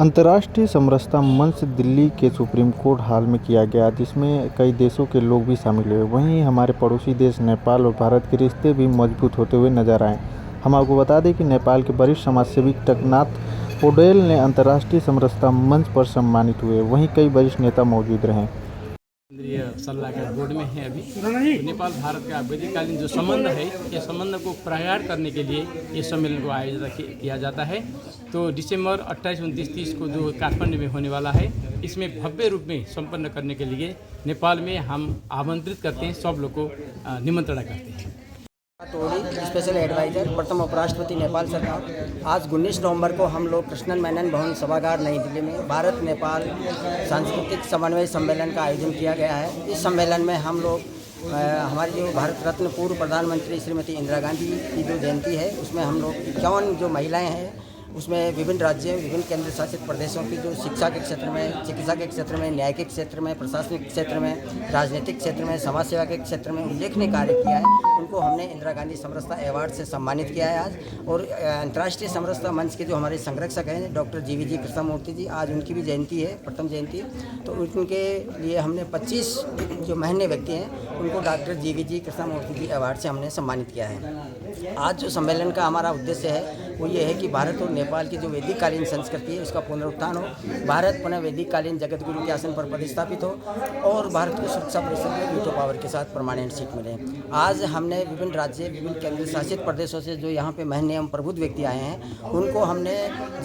अंतर्राष्ट्रीय समरसता मंच दिल्ली के सुप्रीम कोर्ट हाल में किया गया, जिसमें कई देशों के लोग भी शामिल हुए। वहीं हमारे पड़ोसी देश नेपाल और भारत के रिश्ते भी मजबूत होते हुए नजर आए। हम आपको बता दें कि नेपाल के वरिष्ठ समाजसेवी टेकनाथ पौडेल ने अंतर्राष्ट्रीय समरसता मंच पर सम्मानित हुए। वहीं कई वरिष्ठ नेता मौजूद रहे। केंद्रीय सलाहकार बोर्ड में है अभी। तो नेपाल भारत का वैदिककालीन जो संबंध है, ये संबंध को प्रगाढ़ करने के लिए ये सम्मेलन को आयोजित किया जाता है। तो दिसंबर 28, 29, 30 को जो काठमांडू में होने वाला है, इसमें भव्य रूप में संपन्न करने के लिए नेपाल में हम आमंत्रित करते हैं, सब लोग को निमंत्रण करते हैं। टोडी स्पेशल एडवाइजर प्रथम उपराष्ट्रपति नेपाल सरकार। आज 19 नवंबर को हम लोग कृष्णन मेनन भवन सभागार नई दिल्ली में भारत नेपाल सांस्कृतिक समन्वय सम्मेलन का आयोजन किया गया है। इस सम्मेलन में हम लोग हमारी जो भारत रत्न पूर्व प्रधानमंत्री श्रीमती इंदिरा गांधी की जो जयंती है, उसमें हम लोग 51 जो महिलाएं हैं, उसमें विभिन्न राज्यों, विभिन्न केंद्र शासित प्रदेशों की जो शिक्षा के क्षेत्र में, चिकित्सा के क्षेत्र में, न्याय के क्षेत्र में, प्रशासनिक क्षेत्र में, राजनीतिक क्षेत्र में, समाज सेवा के क्षेत्र में उल्लेखनीय कार्य किया है, उनको हमने इंदिरा गांधी समरसता अवार्ड से सम्मानित किया है आज। और अंतर्राष्ट्रीय समरसता मंच के जो हमारे संरक्षक हैं डॉक्टर जीवीजी कृष्णमूर्ति जी, आज उनकी भी जयंती है, प्रथम जयंती। तो उनके लिए हमने 25 जो महनीय व्यक्ति हैं उनको डॉक्टर जीवीजी कृष्णमूर्ति जी अवार्ड से हमने सम्मानित किया है। आज जो सम्मेलन का हमारा उद्देश्य है वो ये है कि भारत और नेपाल की जो वैदिककालीन संस्कृति है उसका पुनरुत्थान हो, भारत पुनः वैदिककालीन जगत गुरु के आसन पर प्रतिस्थापित हो और भारत को सुरक्षा परिषद में वीटो पावर के साथ परमानेंट सीट मिले। आज हमने विभिन्न राज्य, विभिन्न केंद्र शासित प्रदेशों से जो यहाँ पे महनीय एवं प्रबुद्ध व्यक्ति आए हैं, उनको हमने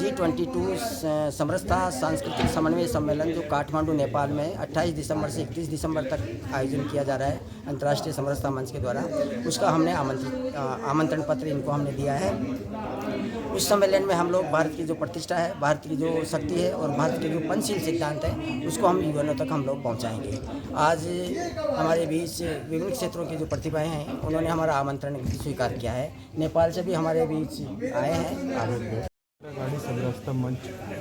G22 समरसता सांस्कृतिक समन्वय सम्मेलन जो काठमांडू नेपाल में 28 दिसंबर से 31 दिसंबर तक आयोजन किया जा रहा है अंतर्राष्ट्रीय समरसता मंच के द्वारा, उसका हमने आमंत्रण पत्र इनको हमने दिया है। उस सम्मेलन में हम लोग भारत की जो प्रतिष्ठा है, भारत की जो शक्ति है और भारत के जो पंचशील सिद्धांत है, उसको हम युवाओं तक हम लोग पहुंचाएंगे। आज हमारे बीच विभिन्न क्षेत्रों की जो प्रतिभाएं हैं, उन्होंने हमारा आमंत्रण स्वीकार किया है। नेपाल से भी हमारे बीच आए हैं। आगे गाड़ी समरसता मंच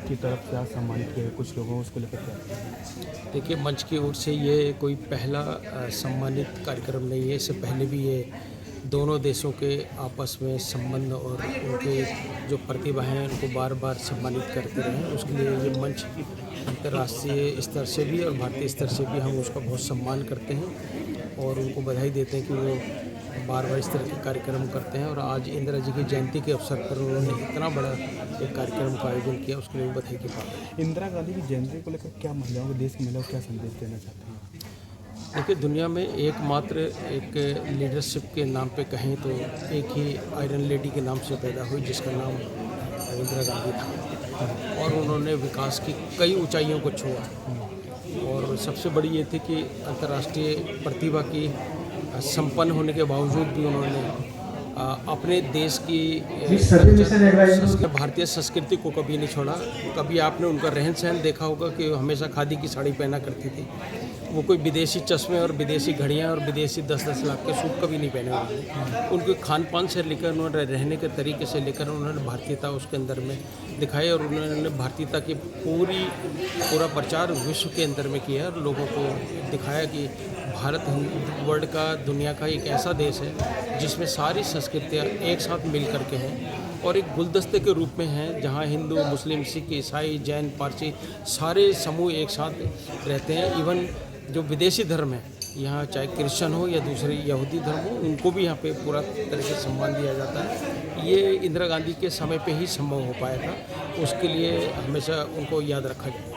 की तरफ से आज सम्मानित किया कुछ लोगों उसको लेकर क्या? देखिए, मंच की ओर से ये कोई पहला सम्मानित कार्यक्रम नहीं है। इससे पहले भी ये दोनों देशों के आपस में संबंध और उनके जो प्रतिभा हैं उनको बार बार सम्मानित करते रहे। उसके लिए ये मंच अंतर्राष्ट्रीय स्तर से भी और भारतीय स्तर से भी हम उसका बहुत सम्मान करते हैं और उनको बधाई देते हैं कि वो बार बार इस तरह के कार्यक्रम करते हैं। और आज इंदिरा जी की जयंती के अवसर पर उन्होंने इतना बड़ा एक कार्यक्रम का आयोजन किया, उसके लिए बधाई की बात है। इंदिरा गांधी की जयंती को लेकर क्या महिलाओं को, देश की महिलाओं को क्या संदेश देना चाहते हैं? देखिए, दुनिया में एकमात्र एक लीडरशिप के नाम पे कहें तो एक ही आयरन लेडी के नाम से पैदा हुई, जिसका नाम इंदिरा गांधी था। और उन्होंने विकास की कई ऊंचाइयों को छुआ और सबसे बड़ी ये थी कि अंतर्राष्ट्रीय प्रतिभा की संपन्न होने के बावजूद भी उन्होंने अपने देश की भारतीय संस्कृति को कभी नहीं छोड़ा। कभी आपने उनका रहन सहन देखा होगा कि हमेशा खादी की साड़ी पहना करती थी। वो कोई विदेशी चश्मे और विदेशी घड़ियां और विदेशी 10-10 लाख के सूट कभी नहीं पहने उन्होंने। उनके खान पान से लेकर उन्होंने रहने के तरीके से लेकर उन्होंने भारतीयता उसके अंदर में दिखाई और उन्होंने भारतीयता की पूरा प्रचार विश्व के अंदर में किया और लोगों को दिखाया कि भारत वर्ल्ड का, दुनिया का एक ऐसा देश है जिसमें सारी संस्कृतियाँ एक साथ मिल करके हैं और एक गुलदस्ते के रूप में हैं, जहाँ हिंदू, मुस्लिम, सिख, ईसाई, जैन, पारसी सारे समूह एक साथ रहते हैं। इवन जो विदेशी धर्म है यहाँ, चाहे क्रिश्चियन हो या दूसरे यहूदी धर्म हो, उनको भी यहाँ पे पूरा तरह से सम्मान दिया जाता है। ये इंदिरा गांधी के समय पे ही संभव हो पाया था। उसके लिए हमेशा उनको याद रखा जाएगा।